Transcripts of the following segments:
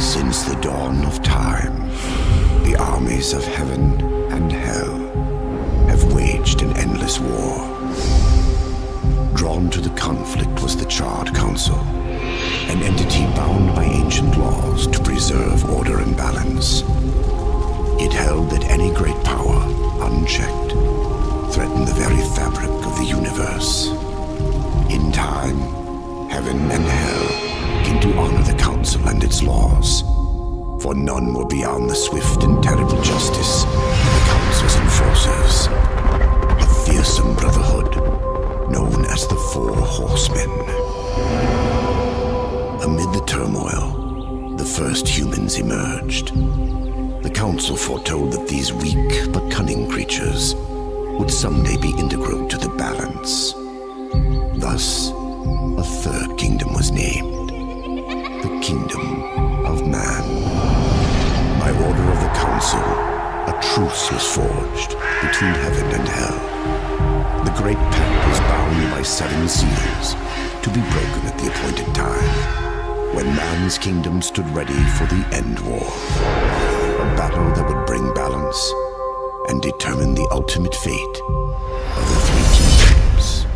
Since the dawn of time, the armies of heaven and hell have waged an endless war. Drawn to the conflict was the Charred Council, an entity bound by ancient laws to preserve order and balance. It held that any great power, unchecked, threatened the very fabric of the universe. In time, heaven and hell came to honor the council and its laws, for none were beyond the swift and terrible justice of the council's enforcers, a fearsome brotherhood known as the Four Horsemen. Amid the turmoil, the first humans emerged. The council foretold that these weak but cunning creatures would someday be integral to the balance. Thus, a third kingdom was named, the Kingdom of Man. By order of the council, a truce was forged between heaven and hell. The great pact was bound by 7 seals to be broken at the appointed time, when man's kingdom stood ready for the end war. A battle that would bring balance and determine the ultimate fate of the 3 kingdoms.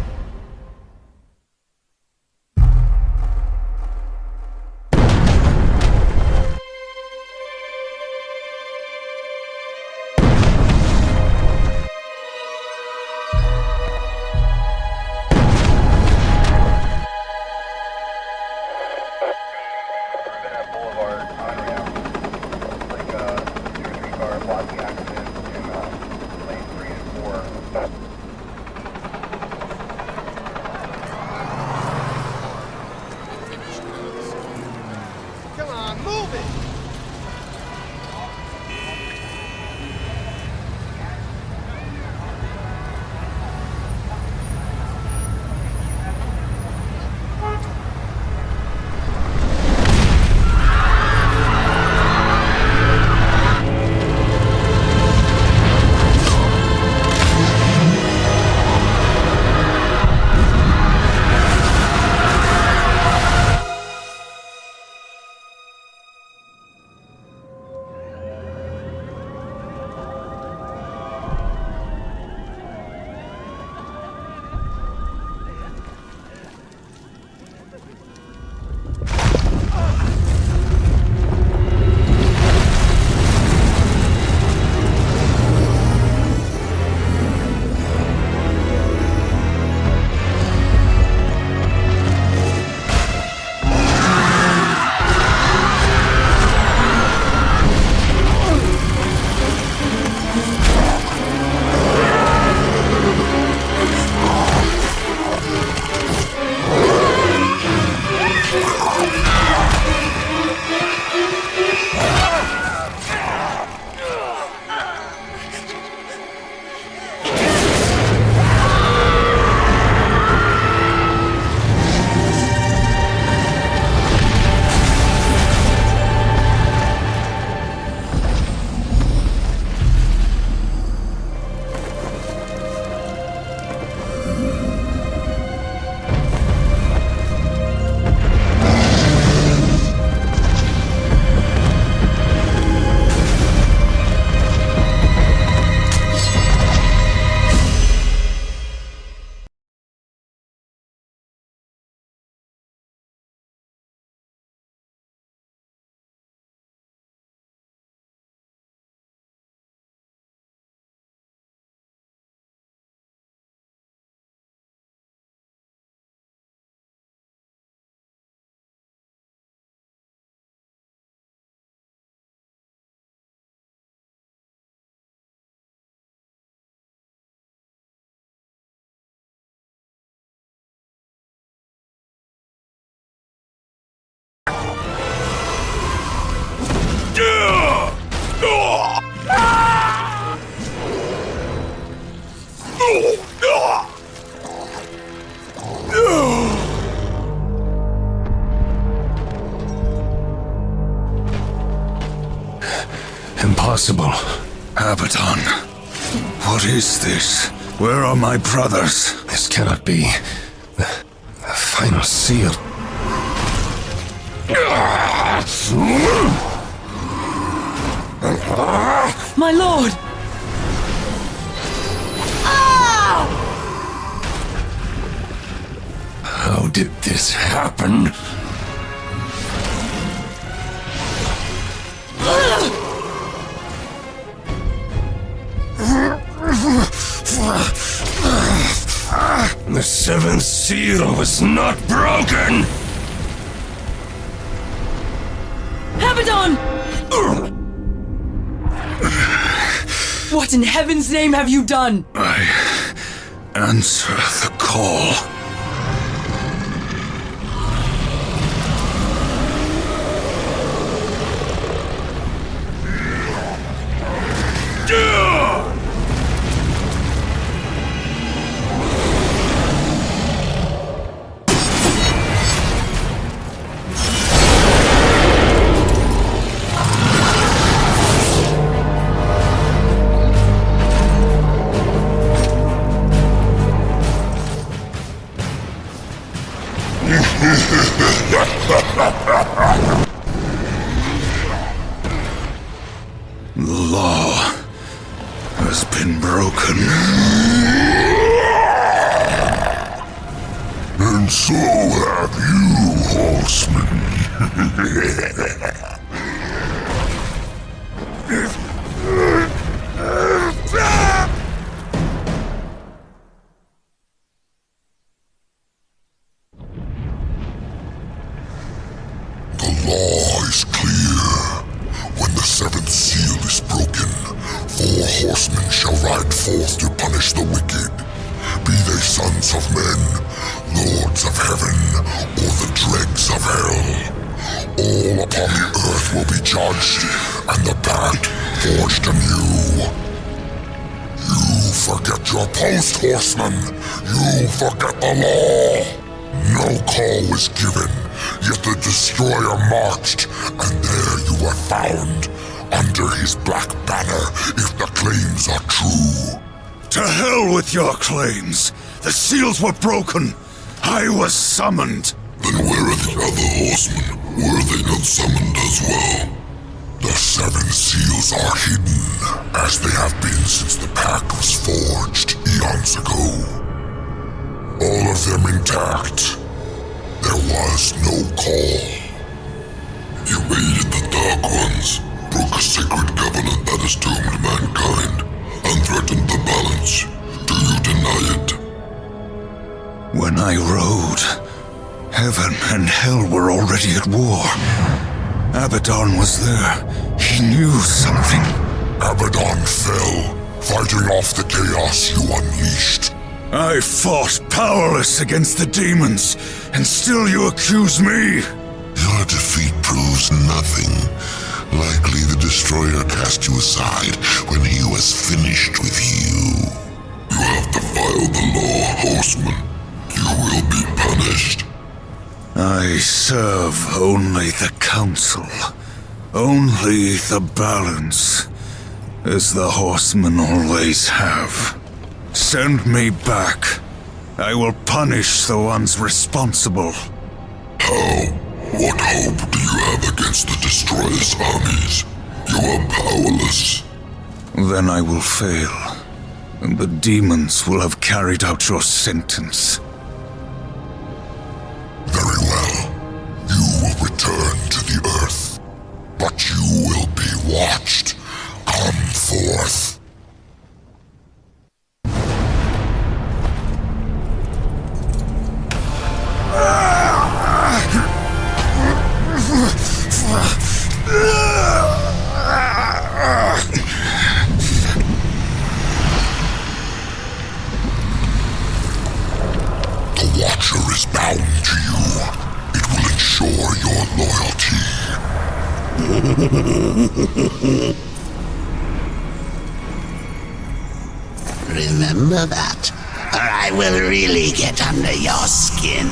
Impossible. Abaddon. What is this? Where are my brothers? This cannot be. The final seal. My lord! How did this happen? The seventh seal was not broken! Abaddon! What in heaven's name have you done? I answer the call. The law has been broken. And so have you, horseman. The law is clear. When the seventh seal is broken, 4 horsemen shall ride forth to punish the wicked, be they sons of men, lords of heaven, or the dregs of hell. All upon the earth will be judged, and the pact forged anew. You forget your post, horseman. You forget the law. No call was given, yet the destroyer marched, and there you were found, under his black banner, if the claims are true. To hell with your claims! The seals were broken! I was summoned! Then where are the other horsemen? Were they not summoned as well? The 7 seals are hidden, as they have been since the pact was forged eons ago. All of them intact. There was no call. You aided the Dark Ones, broke a sacred covenant that has doomed mankind, and threatened the balance. Do you deny it? When I rode, heaven and hell were already at war. Abaddon was there. He knew something. Abaddon fell, fighting off the chaos you unleashed. I fought powerless against the demons, and still you accuse me? Your defeat proves nothing. Likely the Destroyer cast you aside when he was finished with you. You have defiled the law, horseman. You will be punished. I serve only the council. Only the balance, as the horsemen always have. Send me back. I will punish the ones responsible. How? What hope do you have against the Destroyer's armies? You are powerless. Then I will fail, and the demons will have carried out your sentence. Very well. You will return to the earth, but you will be watched. Come forth. The Watcher is bound to you. It will ensure your loyalty. Remember that, or I will really get under your skin.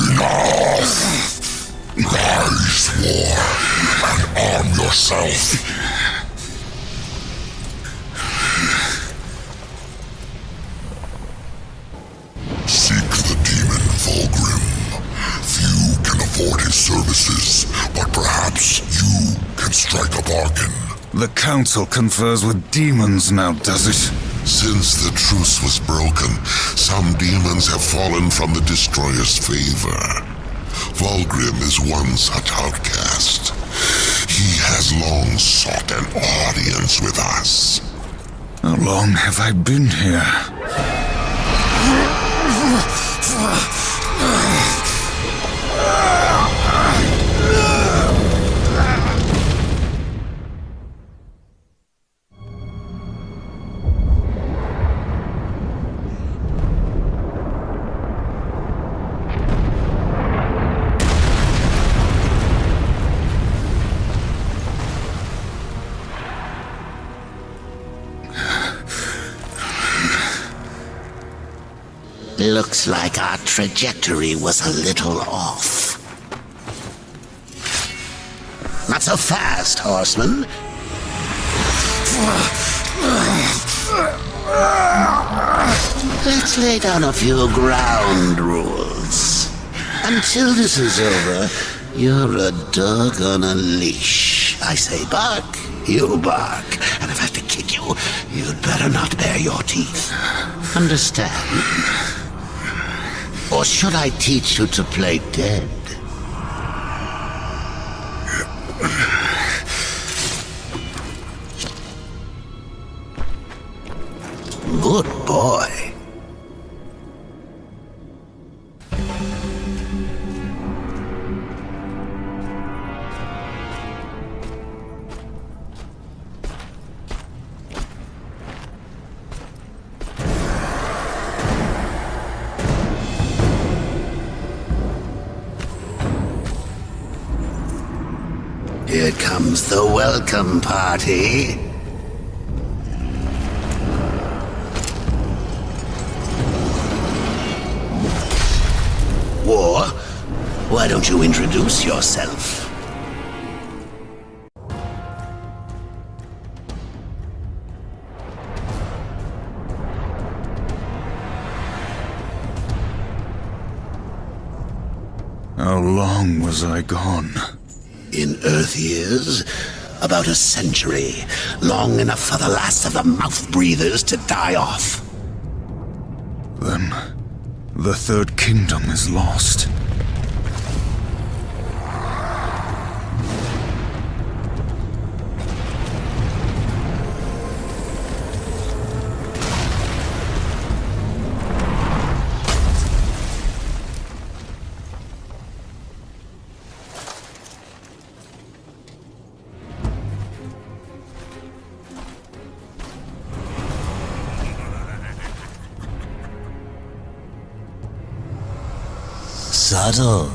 Enough! Rise, war, and arm yourself. The Council confers with demons now, does it? Since the truce was broken, some demons have fallen from the Destroyer's favor. Vulgrim is one such outcast. He has long sought an audience with us. How long have I been here? Looks like our trajectory was a little off. Not so fast, horseman. Let's lay down a few ground rules. Until this is over, you're a dog on a leash. I say bark, you bark. And if I have to kick you, you'd better not bare your teeth. Understand? Or should I teach you to play dead? Good boy. Here comes the welcome party. War, why don't you introduce yourself? How long was I gone? In Earth years, about a century. Long enough for the last of the mouth breathers to die off. Then, the Third Kingdom is lost. Subtle.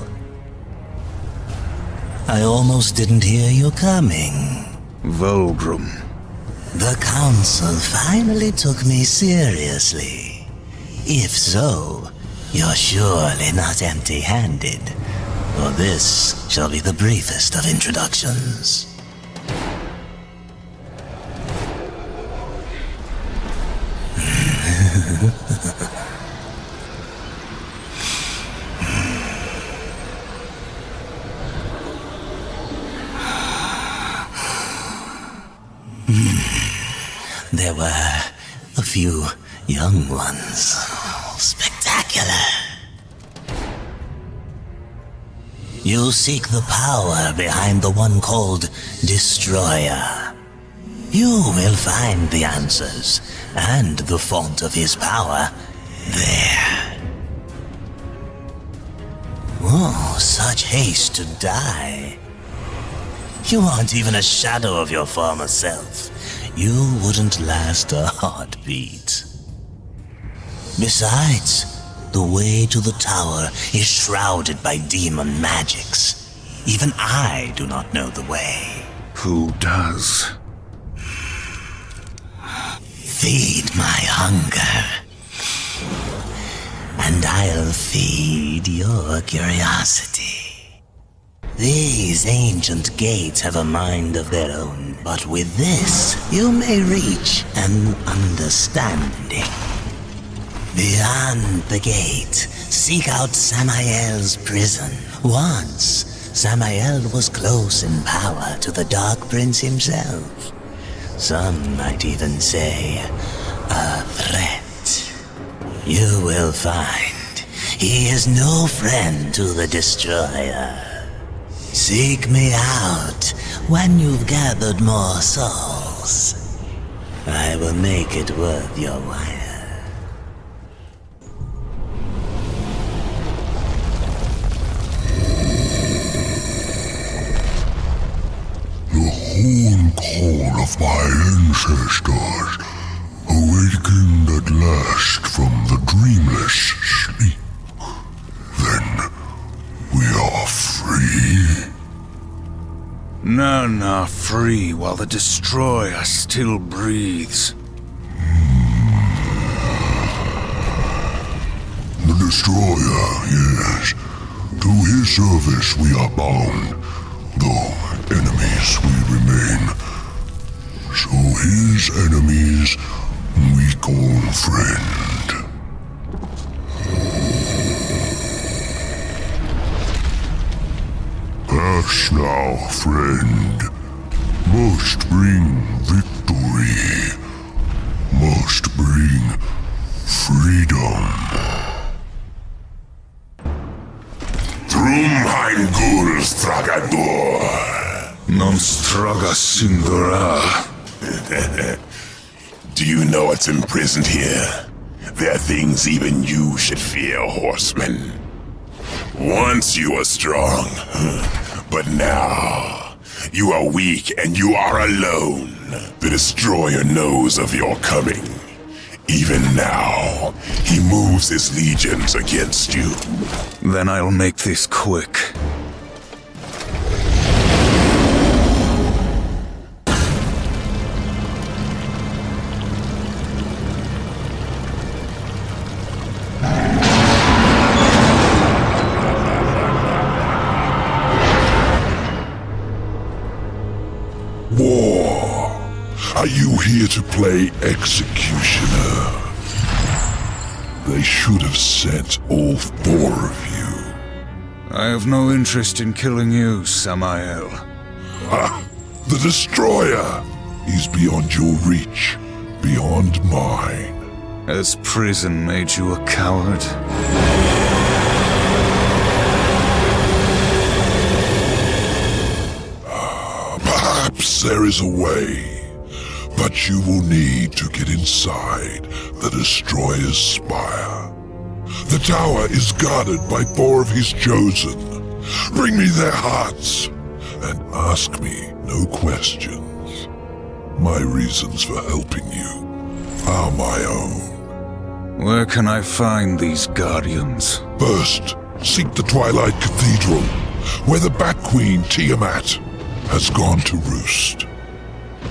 I almost didn't hear you coming. Vulgrim. The Council finally took me seriously. If so, you're surely not empty-handed, for this shall be the briefest of introductions. There were a few young ones. Spectacular. You seek the power behind the one called Destroyer. You will find the answers and the font of his power there. Oh, such haste to die. You aren't even a shadow of your former self. You wouldn't last a heartbeat. Besides, the way to the tower is shrouded by demon magics. Even I do not know the way. Who does? Feed my hunger, and I'll feed your curiosity. These ancient gates have a mind of their own, but with this, you may reach an understanding. Beyond the gate, seek out Samael's prison. Once, Samael was close in power to the Dark Prince himself. some might even say a threat. You will find he is no friend to the Destroyer. Seek me out when you've gathered more souls. I will make it worth your while. The horn call of my ancestors awakened at last from the dreamless sleep. Then we are free. None are free while the Destroyer still breathes. The Destroyer, yes. To his service we are bound, though enemies we remain. So his enemies we call friend. Pass now, friend. Must bring victory. Must bring freedom. Drum ein Guls Tragador. Non straga singura. Do you know what's imprisoned here? There are things even you should fear, horseman. Once you were strong, but now you are weak and you are alone. The Destroyer knows of your coming. Even now, he moves his legions against you. Then I'll make this quick. War. Are you here to play executioner? They should have sent all four of you. I have no interest in killing you, Samael. Ha! The Destroyer! He's beyond your reach, beyond mine. Has prison made you a coward? Perhaps there is a way. But you will need to get inside the Destroyer's spire. The tower is guarded by four of his chosen. Bring me their hearts, and ask me no questions. My reasons for helping you are my own. Where can I find these guardians? First, seek the Twilight Cathedral, where the Bat Queen Tiamat has gone to roost.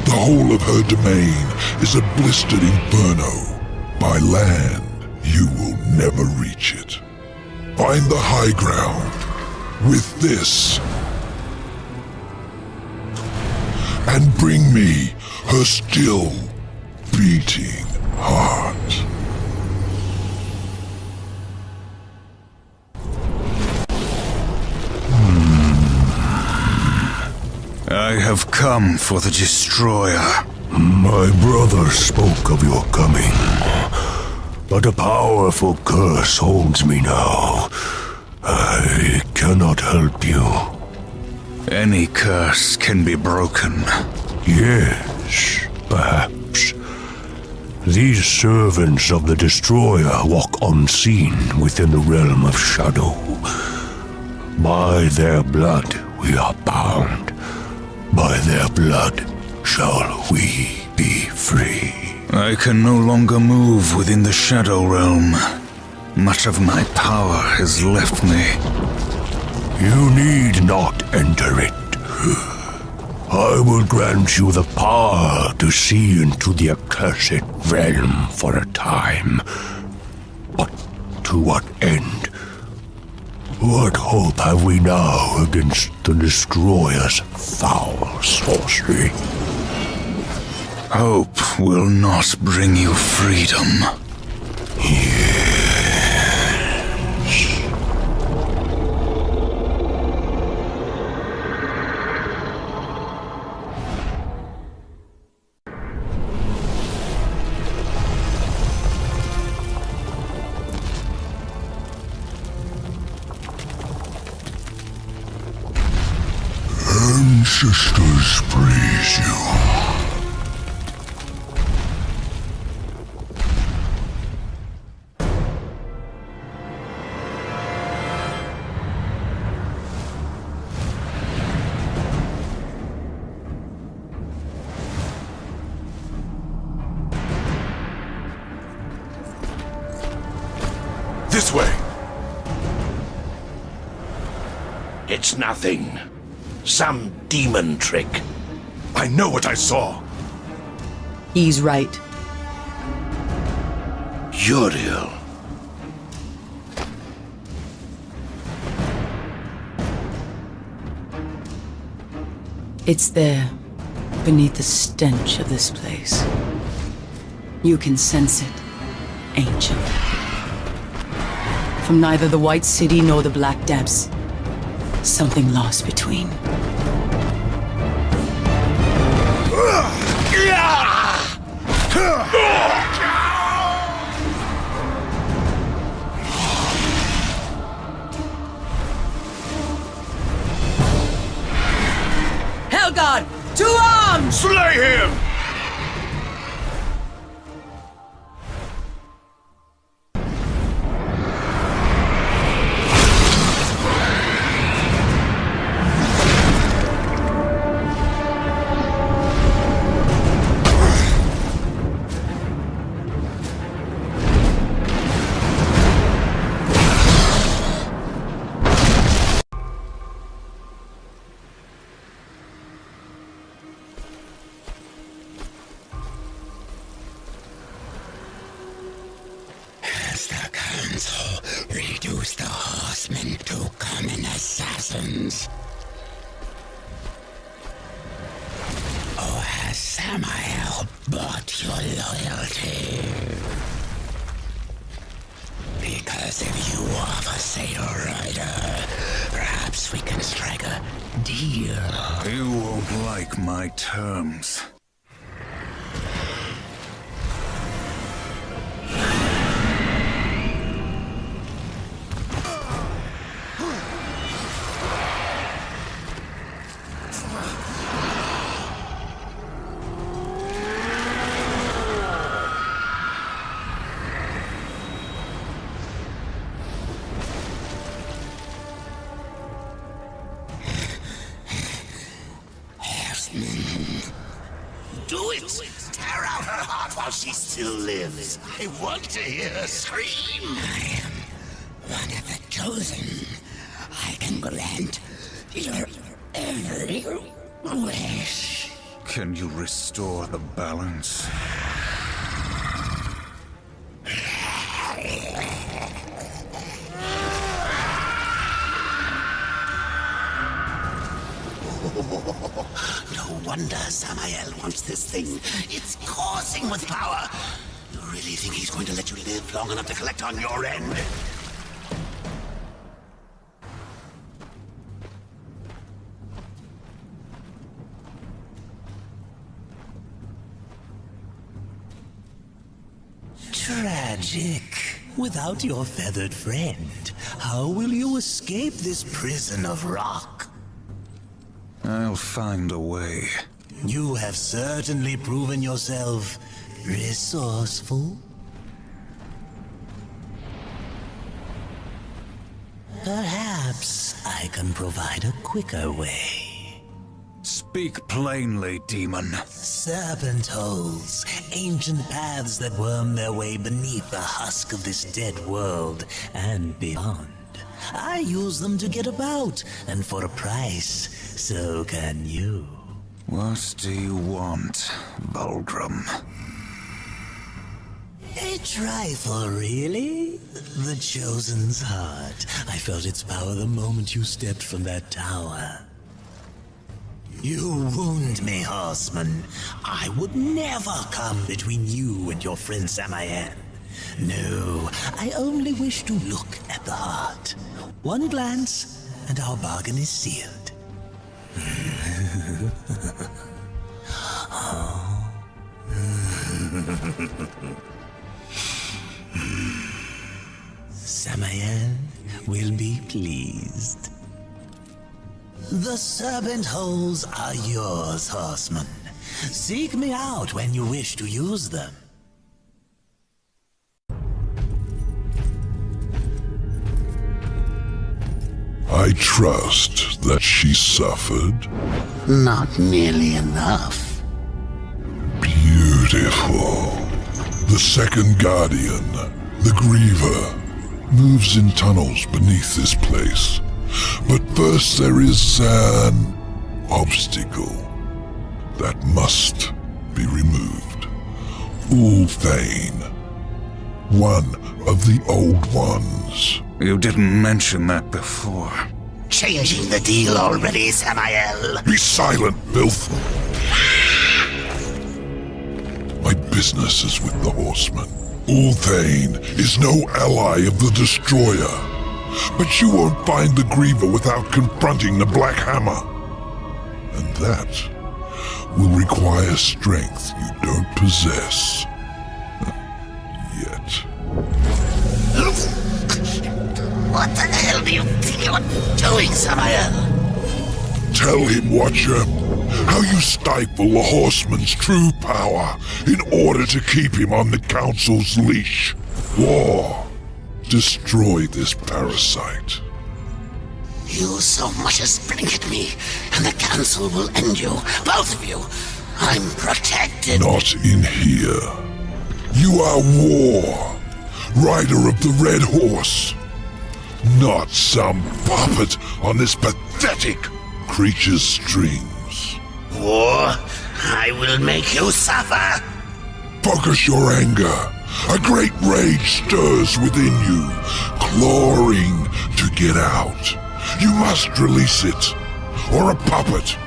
The whole of her domain is a blistered inferno. By land, you will never reach it. Find the high ground with this, and bring me her still beating heart. I have come for the Destroyer. My brother spoke of your coming, but a powerful curse holds me now. I cannot help you. Any curse can be broken. Yes, perhaps. These servants of the Destroyer walk unseen within the realm of shadow. By their blood we are bound. By their blood shall we be free. I can no longer move within the Shadow Realm. Much of my power has left me. You need not enter it. I will grant you the power to see into the accursed realm for a time. But to what end? What hope have we now against the Destroyer's foul sorcery? Hope will not bring you freedom. This way! It's nothing. Some demon trick. I know what I saw. He's right. Uriel. It's there, beneath the stench of this place. You can sense it, ancient. From neither the White City nor the Black Depths. Something lost between. Hellgod! To arms! Slay him! The council reduced the horsemen to common assassins. Or has Samael bought your loyalty? Because if you offer Satyr Rider, perhaps we can strike a deal. You won't like my terms. Do it! Tear out her heart while she still lives. I want to hear her scream. I am one of the chosen. I can grant your every wish. Can you restore the balance? No wonder Samael wants this thing. It's coursing with power. You really think he's going to let you live long enough to collect on your end? Tragic. Without your feathered friend, how will you escape this prison of rock? I'll find a way. You have certainly proven yourself resourceful. Perhaps I can provide a quicker way. Speak plainly, demon. Serpent holes, ancient paths that worm their way beneath the husk of this dead world and beyond. I use them to get about, and for a price, so can you. What do you want, Bulgrim? A trifle, really? The Chosen's heart. I felt its power the moment you stepped from that tower. You wound me, horseman. I would never come between you and your friend Samael. No, I only wish to look at the heart. One glance, and our bargain is sealed. Samael will be pleased. The serpent holes are yours, horseman. Seek me out when you wish to use them. I trust that she suffered. Not nearly enough. Beautiful. The second guardian, the griever, moves in tunnels beneath this place. But first there is an obstacle that must be removed. Ulthane, one of the Old Ones. You didn't mention that before. Changing the deal already, Samael. Be silent, filth. My business is with the horseman. Ulthane is no ally of the Destroyer. But you won't find the Griever without confronting the Black Hammer. And that will require strength you don't possess. Yet. What the hell do you think you're doing, Samael? Tell him, Watcher, how you stifle the horseman's true power in order to keep him on the Council's leash. War. Destroy this parasite. You so much as blink at me, and the Council will end you, both of you. I'm protected. Not in here. You are War, rider of the Red Horse. Not some puppet on this pathetic creature's strings. War, I will make you suffer. Focus your anger. A great rage stirs within you, clawing to get out. You must release it, or a puppet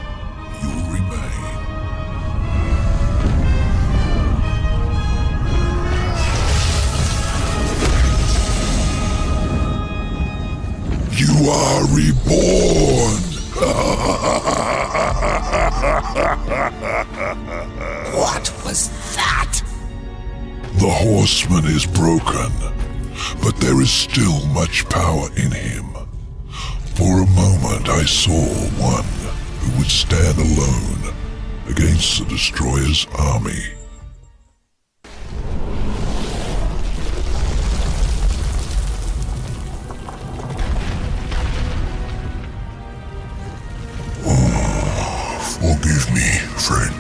you will remain. You are reborn! What was that? The horseman is broken, but there is still much power in him. For a moment I saw one who would stand alone against the Destroyer's army. Forgive me, friend.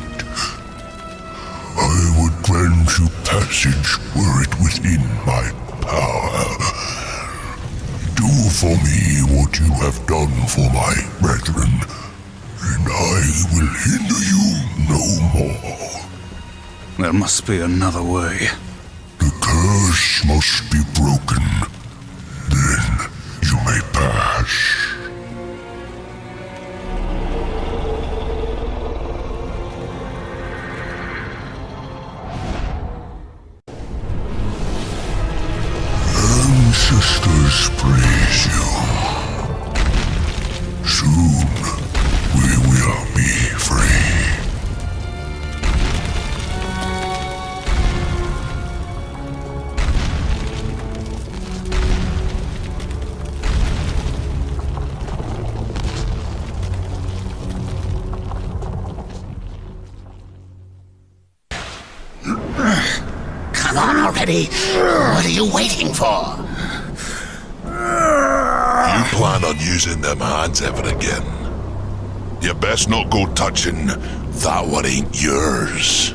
I would grant you passage were it within my power. Do for me what you have done for my brethren, and I will hinder you no more. There must be another way. The curse must be broken. Then you may pass. Ancestors praise you. Soon we will be free. Come on already. What are you waiting for? You plan on using them hands ever again? You best not go touching that one ain't yours.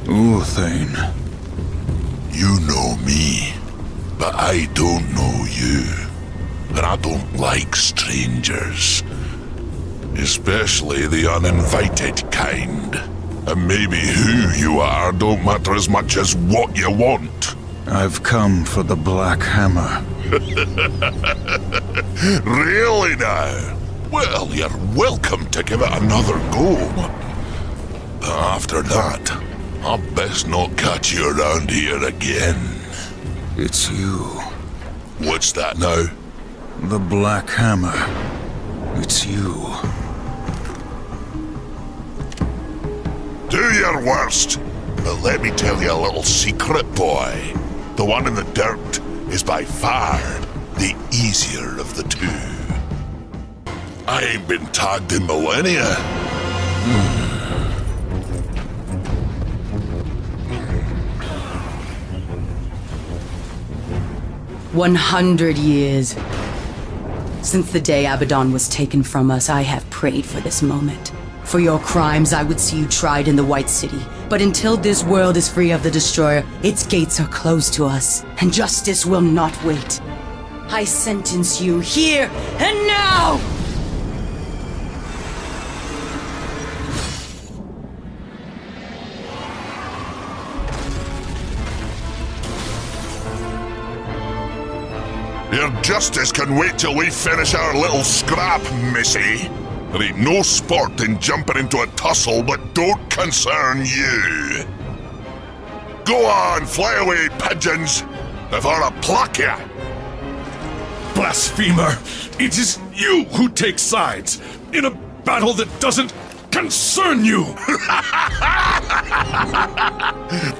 Ulthane. You know me, but I don't know you. And I don't like strangers. Especially the uninvited kind. And maybe who you are don't matter as much as what you want. I've come for the Black Hammer. Really now? Well, you're welcome to give it another go. After that, I'll best not catch you around here again. It's you. What's that now? The Black Hammer. It's you. Do your worst. But let me tell you a little secret, boy. The one in the dirt is by far the easier of the two. I ain't been tagged in millennia. 100 years. Since the day Abaddon was taken from us, I have prayed for this moment. For your crimes, I would see you tried in the White City. But until this world is free of the Destroyer, its gates are closed to us, and justice will not wait. I sentence you here and now! Your justice can wait till we finish our little scrap, missy. There ain't no sport in jumping into a tussle that don't concern you. Go on, fly away, pigeons, before I pluck ya. Blasphemer! It is you who take sides in a battle that doesn't concern you!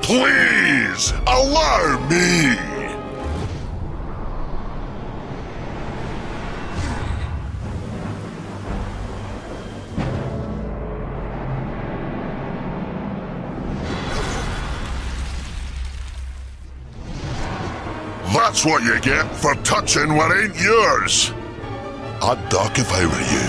Please, allow me. That's what you get for touching what ain't yours. I'd duck if I were you.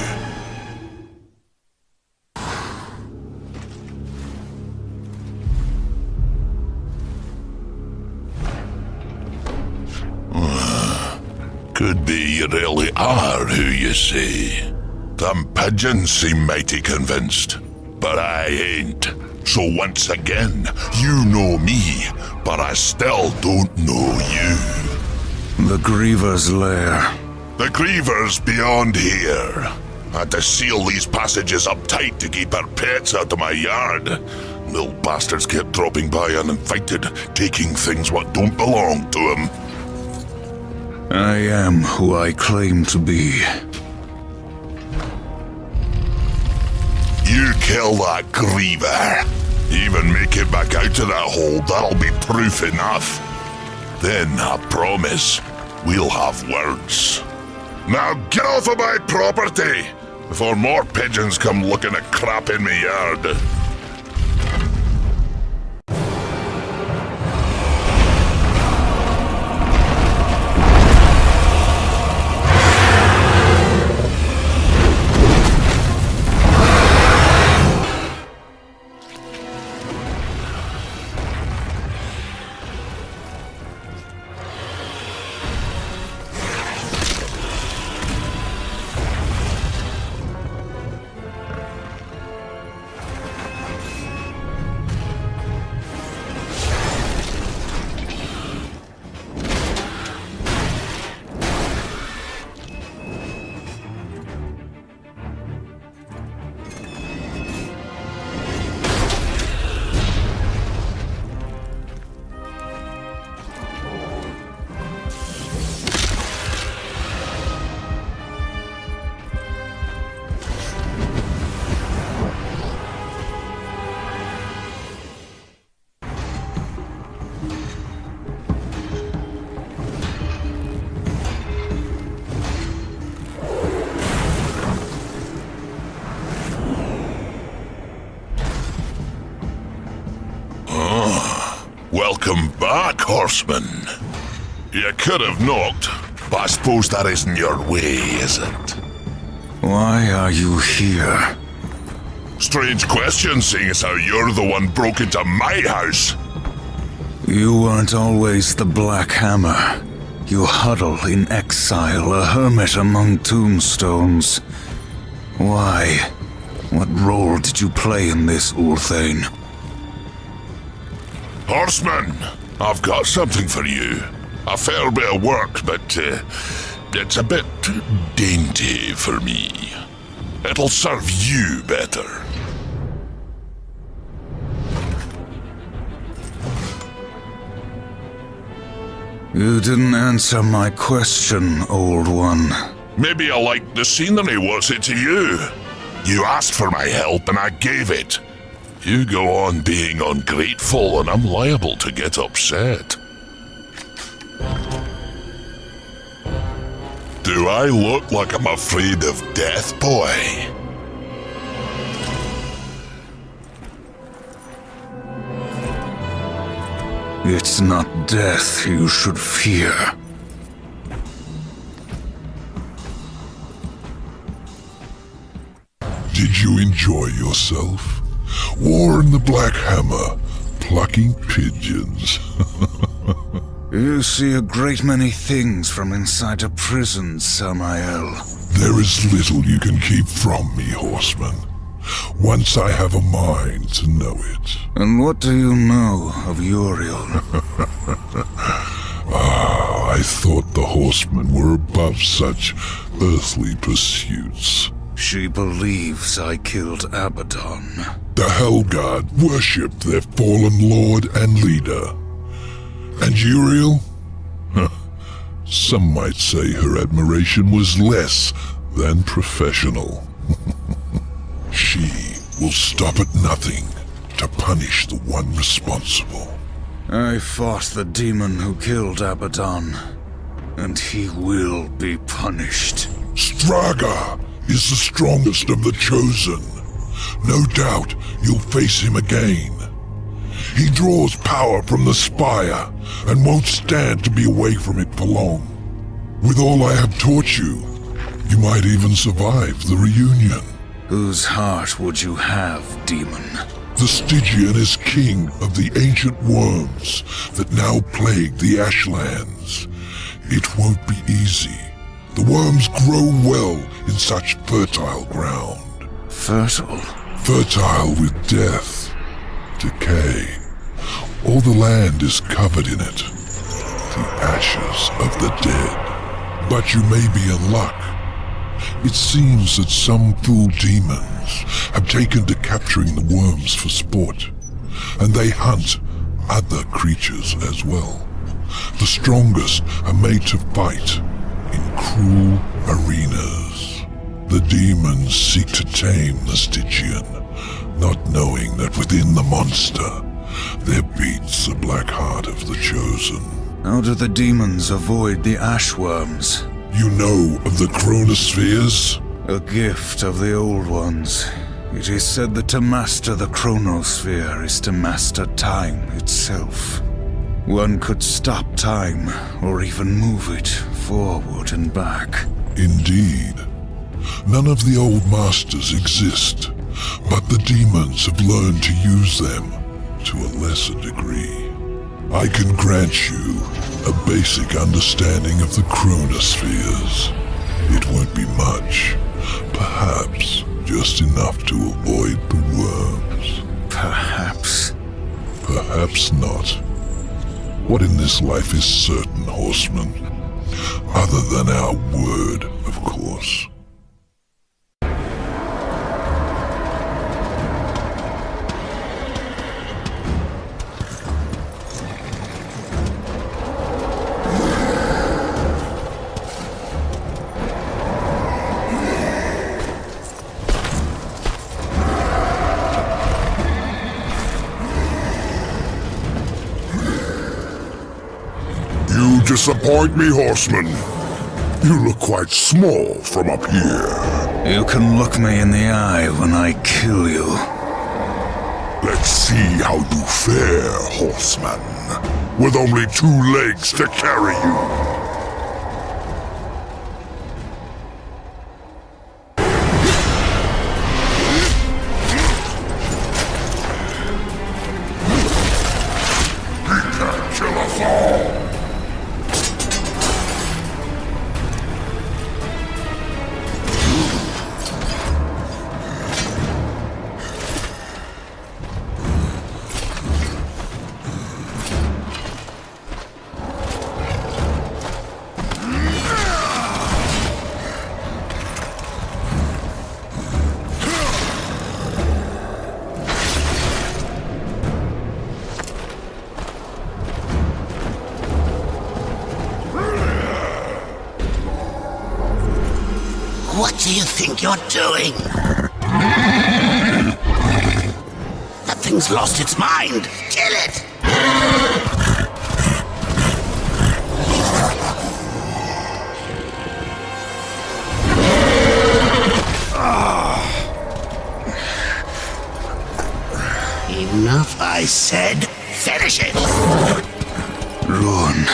Could be you really are who you say. Them pigeons seem mighty convinced, but I ain't. So once again, you know me, but I still don't know you. The Griever's lair. The Griever's beyond here. I had to seal these passages up tight to keep our pets out of my yard. Little bastards kept dropping by uninvited, taking things what don't belong to them. I am who I claim to be. You kill that Griever. Even make it back out of that hole, that'll be proof enough. Then, I promise, we'll have words. Now get off of my property, before more pigeons come looking at crap in my yard. Welcome back, horseman. You could have knocked, but I suppose that isn't your way, is it? Why are you here? Strange question, seeing as how you're the one broke into my house. You weren't always the Black Hammer. You huddle in exile, a hermit among tombstones. Why? What role did you play in this, Urthane? Horseman, I've got something for you. A fair bit of work, but it's a bit dainty for me. It'll serve you better. You didn't answer my question, old one. Maybe I liked the scenery, what's it to you? You asked for my help and I gave it. You go on being ungrateful and I'm liable to get upset. Do I look like I'm afraid of death, boy? It's not death you should fear. Did Did you enjoy yourself? War in the Black Hammer, plucking pigeons. You see a great many things from inside a prison, Samael. There is little you can keep from me, horseman. Once I have a mind to know it. And what do you know of Uriel? I thought the horsemen were above such earthly pursuits. She believes I killed Abaddon. The Hellguard worshipped their fallen lord and leader. And Uriel? Some might say her admiration was less than professional. She will stop at nothing to punish the one responsible. I fought the demon who killed Abaddon, and he will be punished. Straga is the strongest of the Chosen. No doubt you'll face him again. He draws power from the spire and won't stand to be away from it for long. With all I have taught you, you might even survive the reunion. Whose heart would you have, demon? The Stygian is king of the ancient worms that now plague the Ashlands. It won't be easy. The worms grow well in such fertile ground. Fertile? Fertile with death, decay. All the land is covered in it. The ashes of the dead. But you may be in luck. It seems that some fool demons have taken to capturing the worms for sport, and they hunt other creatures as well. The strongest are made to fight in cruel arenas. The demons seek to tame the Stygian, not knowing that within the monster there beats the black heart of the Chosen. How do the demons avoid the ashworms? You know of the chronospheres? A gift of the old ones. It is said that to master the chronosphere is to master time itself. One could stop time, or even move it forward and back. Indeed. None of the old masters exist, but the demons have learned to use them to a lesser degree. I can grant you a basic understanding of the chronospheres. It won't be much, perhaps just enough to avoid the worms. Perhaps. Perhaps not. What in this life is certain, horseman? Other than our word, of course. You disappoint me, horseman. You look quite small from up here. You can look me in the eye when I kill you. Let's see how you fare, horseman, with only 2 legs to carry you. What do you think you're doing? That thing's lost its mind. Kill it! Enough, I said. Finish it! Ruin.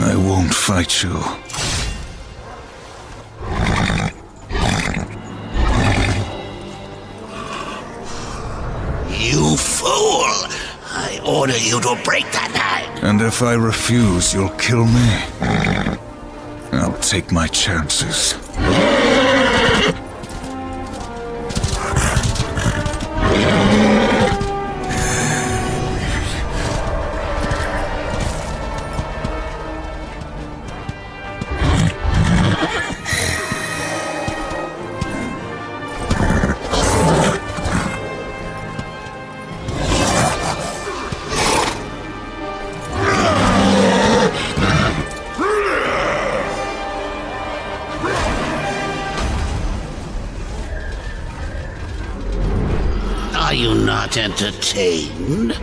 I won't fight you. You fool! I order you to break that hand. And if I refuse, you'll kill me? I'll take my chances. Are you not entertained?